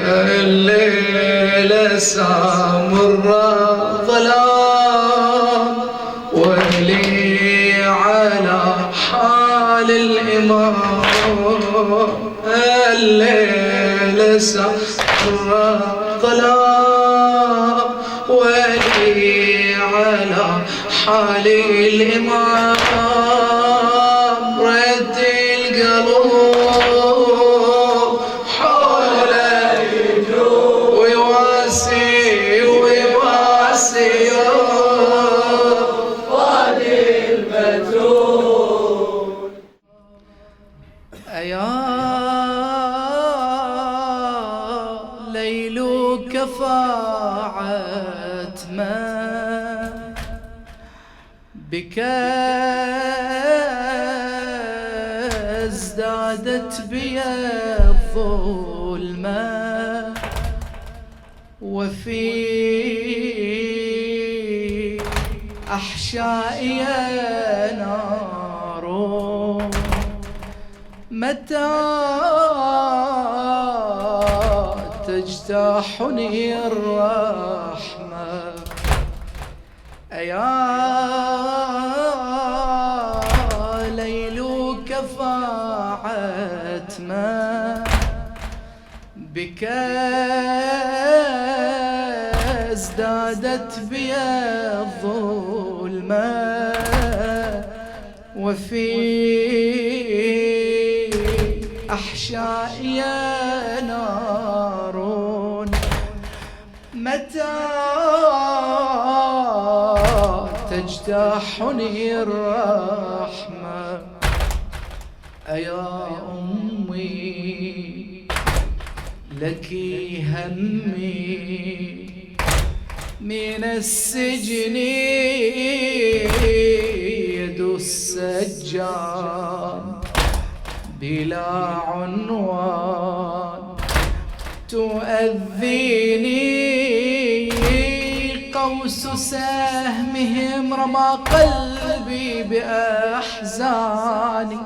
الليل سامر ظلام ولي على حال الإمام الليل سامر ظلام ولي على حال الإمام رد القلوب حوله يجوب ويواسي ويواسي وادي المجروح أيا ليلك فاعت ما بك ازدادت بي الظلمة وفي أحشائي نار متى تجتاحني الرحمة أيا ليلك فاعت ما بك ازدادت بي الظلمة وفي أحشائي نار متى تجتاحني الرحمة أيا أمي لك همي من السجن يد السجان بلا عنوان تؤذيني قوس سهمهم رمى قلبي بأحزاني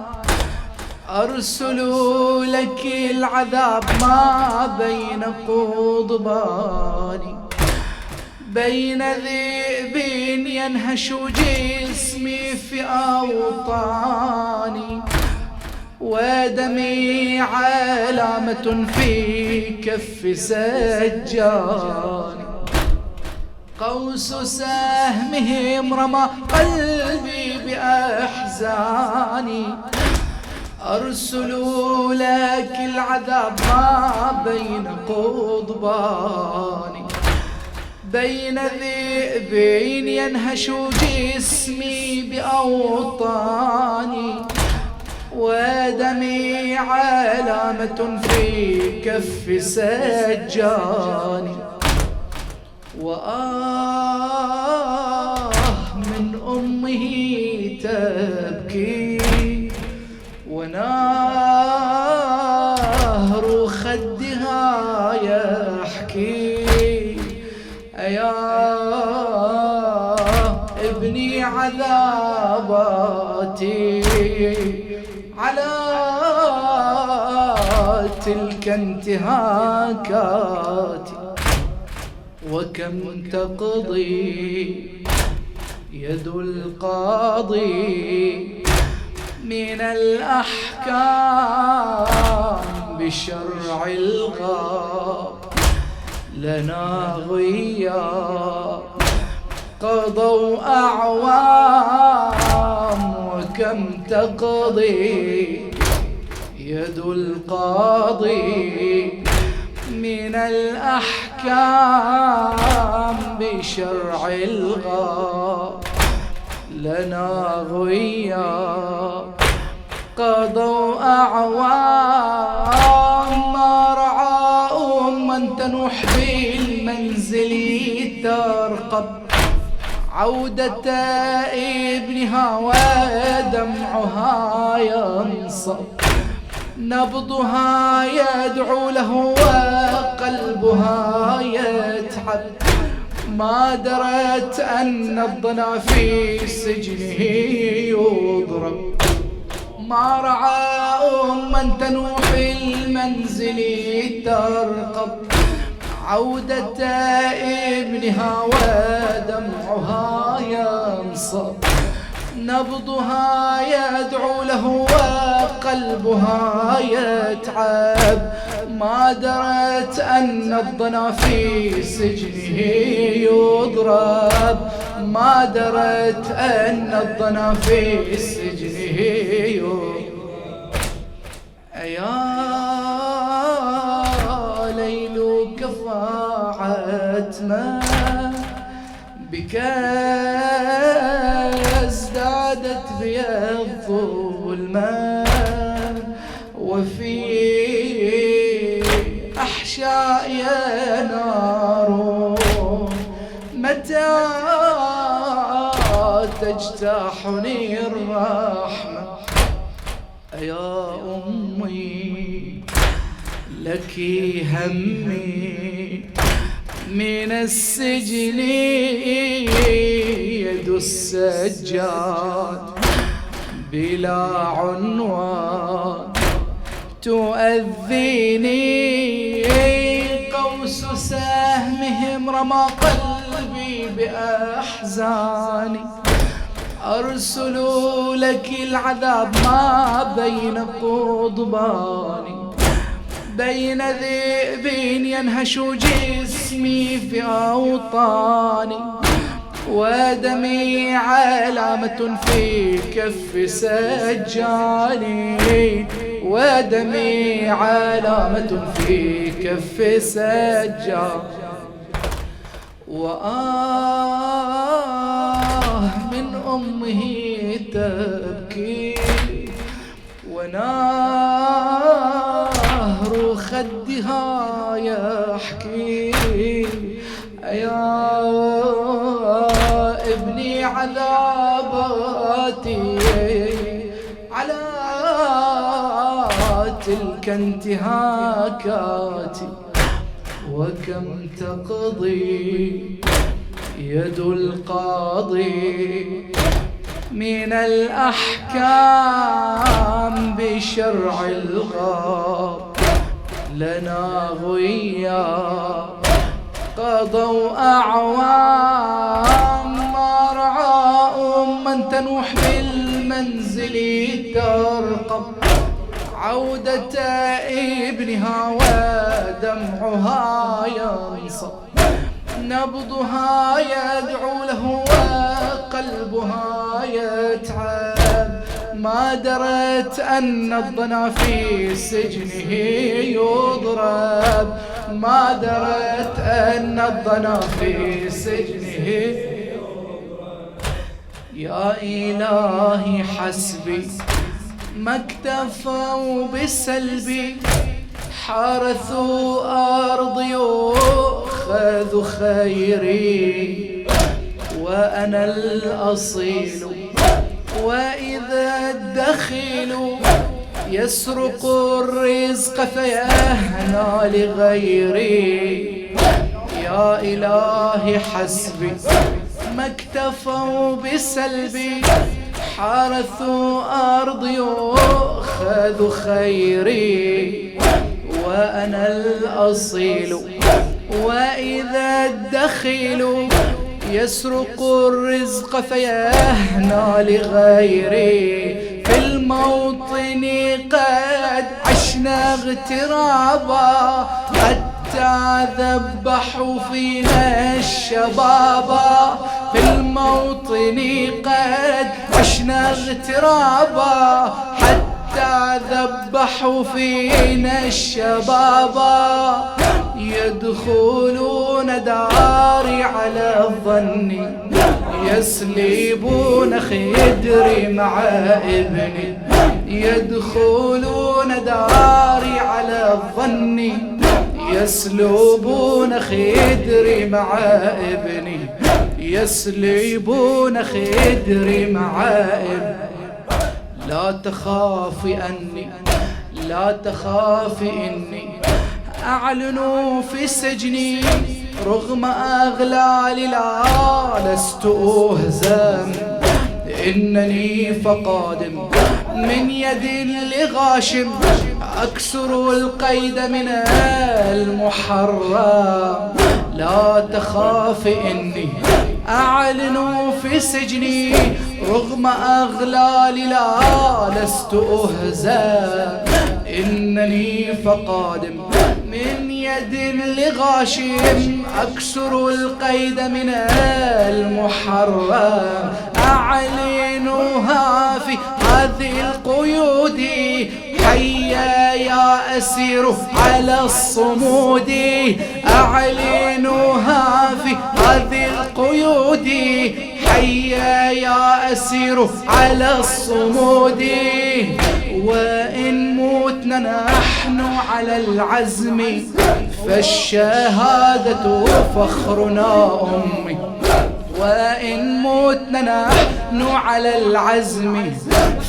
أرسلوا لك العذاب ما بين قضباني بين ذئب ينهش جسمي في أوطاني ودمي علامة في كف سجاني قوس سهمهم رمى قلبي بأحزاني أرسلوا لك العذاب ما بين قضباني بين ذئب ينهش جسمي بأوطاني ودمي علامة في كف سجاني وآه من أمه تبكي ونهر خدها يحكي أيا ابني عذاباتي على تلك انتهاكاتي وكم تقضي يد القاضي من الأحكام بشرع الغاب لنا غياب قضوا أعوام وكم تقضي يد القاضي من الأحكام بشرع الغاب لنا غياب قضوا أعوام ما رعاهم من تنوح بالمنزل ترقب عودة ابنها ودمعها ينصب نبضها يدعو له وقلبها يتعب ما درت أن الضنا في سجنه يضرب ما رعى أما تنوح المنزل ترقب عودة ابنها ودمعها ينصب نبضها يدعو له وقلبها يتعب ما درت أن الضنا في سجنه يضرب ما درت أن الضنا في سجنه يضرب يا ليل كفاعت ما بك ازدادت بي الظلمة وفي أحشائي نار متى تجتاحني الرحمة يا أمي لك همي من السجن يد السجاد بلا عنوان تؤذيني قوس سهمهم رمى قلبي بأحزاني أرسلوا لك العذاب ما بين قضباني بين ذئب ينهش جسمي في أوطاني ودمي علامة في كف سجاني ودمي علامة في كف سجاني من أمه تبكي ونهر خدها يحكي يا ابني عذاباتي على تلك انتهاكاتي وكم تقضي يد القاضي من الأحكام بشرع الغاب لنا غياب قضوا أعوام ما رعى أما تنوح بالمنزل ترقب عودة ابنها ودمعها ينصب نبضها يدعو له وقلبها يتعب ما درت أن الضنا في سجنه يضرب ما درت أن الضنا في سجنه يا إلهي حسبي ما اكتفوا بسلبي حارثوا أرضي وخذوا خيري وأنا الأصيل وإذا الدخيل يسرق الرزق فيهنى لغيري يا إلهي حسبي ما اكتفوا بسلبي حارثوا أرضي وخذوا خيري وأنا الأصيل وإذا الدخيل يسرق الرزق فيهنى لغيري في الموطن قد عشنا اغترابا حتى ذبحوا فينا الشبابا في الموطن قد عشنا اغترابا حتى ذبحوا فينا الشبابا يدخلون داري على الظن يسلبون خدري مع ابني يدخلون داري على الظن يسلبون خدري مع ابني يسلبون خدري مع ابني لا تخافي أني لا تخافي إني أعلن في سجني رغم أغلال لا لست أهزم إنني فقادم من يد لغاشم أكسر القيد من المحرم. لا تخاف إني أعلن في سجني رغم أغلالي لا لست أهزم. إنني فقادم من يد لغاشم أكسر القيد من المحرم. أعلنها في هذه القيود حيا يا أسير على الصمود. أعلنها في هذه القيود حيا يا أسير على الصمود. وإن متنا نحن على العزم فالشهادة فخرنا أمي. وإن متنا نحن على العزم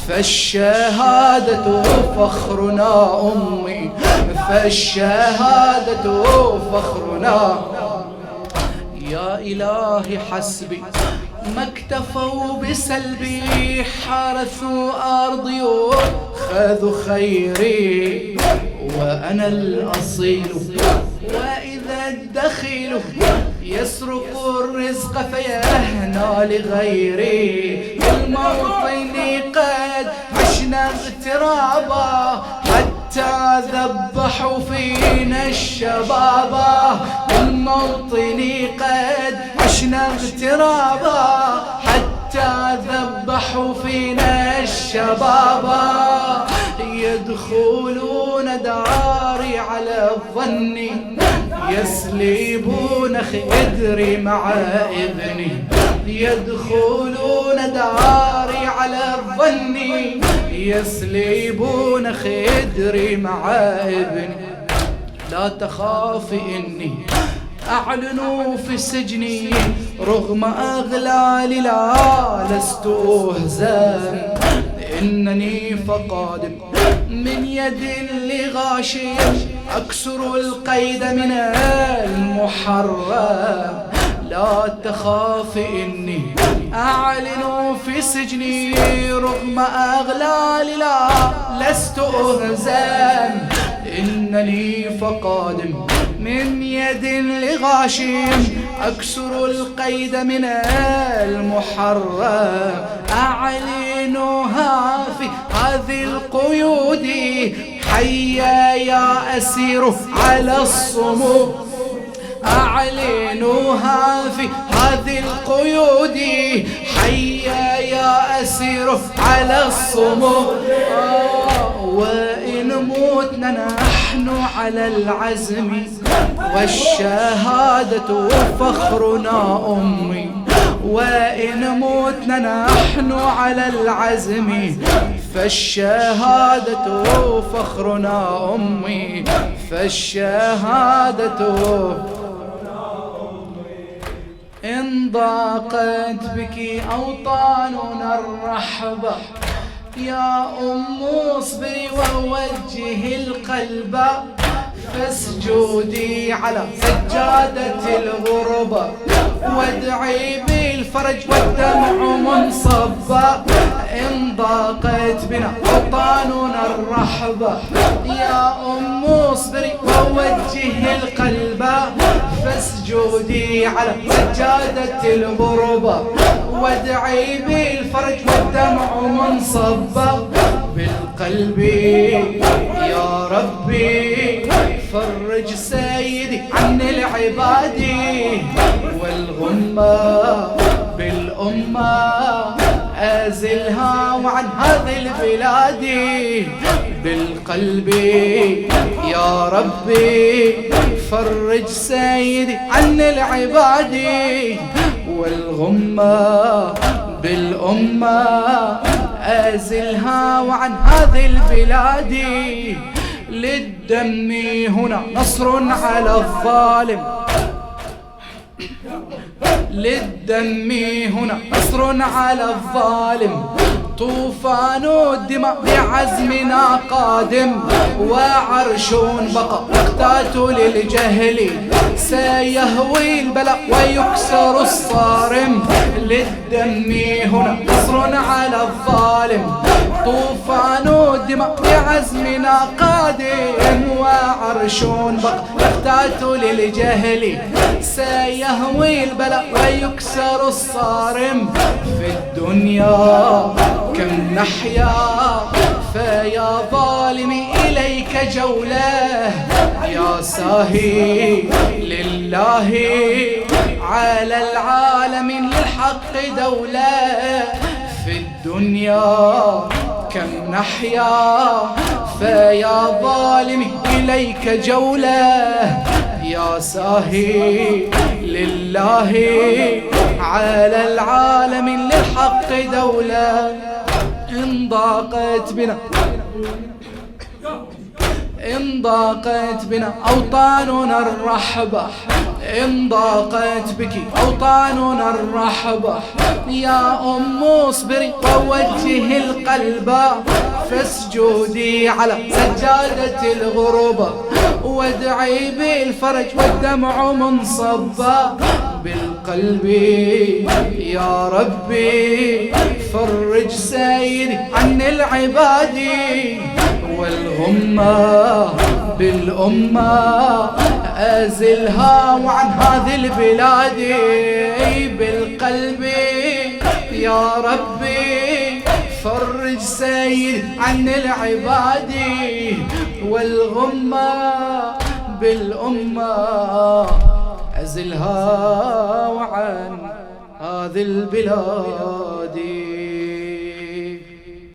فالشهادة فخرنا أمي. فالشهادة فخرنا. يا إلهي حسبي ما اكتفوا بسلبي حرثوا أرضي وخذوا خيري وأنا الأصيل. وإذا الدخيل يسرق الرزق فيهنى لغيري. الموطن قد عشنا اغترابا حتى ذبحوا فينا الشبابا. الموطن قد عشنا اغترابا حتى ذبحوا فينا الشبابا. يدخلون داري على الظن يسلبون خدري مع ابني. يدخلون داري على الظن يسلبون خدري مع ابني. لا تخاف إني أعلن في سجني رغم أغلالي لا لست أهزم. إنني فقادم من يد لغاشم أكسر القيد من المحرم. لا تخاف إني أعلن في سجني رغم أغلالي لا لست أهزم. إنني فقادم من يد لغاشم أكسر القيد من المحرم. أعلنها في هذه القيود حيا يا أسير على الصمود. أعلنها في هذه القيود حيا يا أسير على الصمود. وإن متنا نحن على العزم والشهادة فخرنا أمي. وإن متنا نحن على العزم فالشهادة فخرنا أمي. فالشهادة. إن ضاقت بك أوطاننا الرحبة يا أم اصبري ووجهي القلب فاسجدي على سجادة الغربة وادعي بالفرج والدمع منصبا. إن ضاقت بنا أوطاننا الرحبة يا أم اصبري ووجهي القلب فاسجدي على سجادة الغربة وادعي بالفرج والدمع منصبا. بالقلب يا ربي فرج سيدي عن العباد والغمة بالأمة أزلها وعن هذه البلاد. بالقلب يا ربي فرج سيدي عن العباد والغمة بالأمة أزلها وعن هذه البلاد. للدم هنا نصر على الظالم. للدم هنا نصر على الظالم طوفان الدماء بعزمنا قادم، وعرش بقى يقتاتل للجهل، سيهوي البلاء ويكسر الصارم، للدم هنا نصر على الظالم. طوفان الدماء بعزمنا قادم، وعرش بقى يقتاتل للجهل، سيهوي البلاء ويكسر الصارم. في الدنيا كم نحيا فيا ظالمي إليك جولة، يا ساهي لله على العالمين للحق دولة. في الدنيا كم نحيا فيا ظالمي إليك جولة، يا ساهي لله على العالمين للحق دولة. إن ضاقت بنا أوطاننا الرحبة، إن ضاقت بك أوطاننا الرحبة، يا أم اصبري ووجهي القلب، فاسجدي على سجادة الغربة، وادعي بالفرج والدمع منصبا بالقلب. يا ربي فرج سيدي عن العباد، والغمة بالأمة أزلها وعن هذه البلاد بالقلب. يا ربي فرج سيد عن العباد، والغمة بالأمة أزلها وعن هذه البلاد.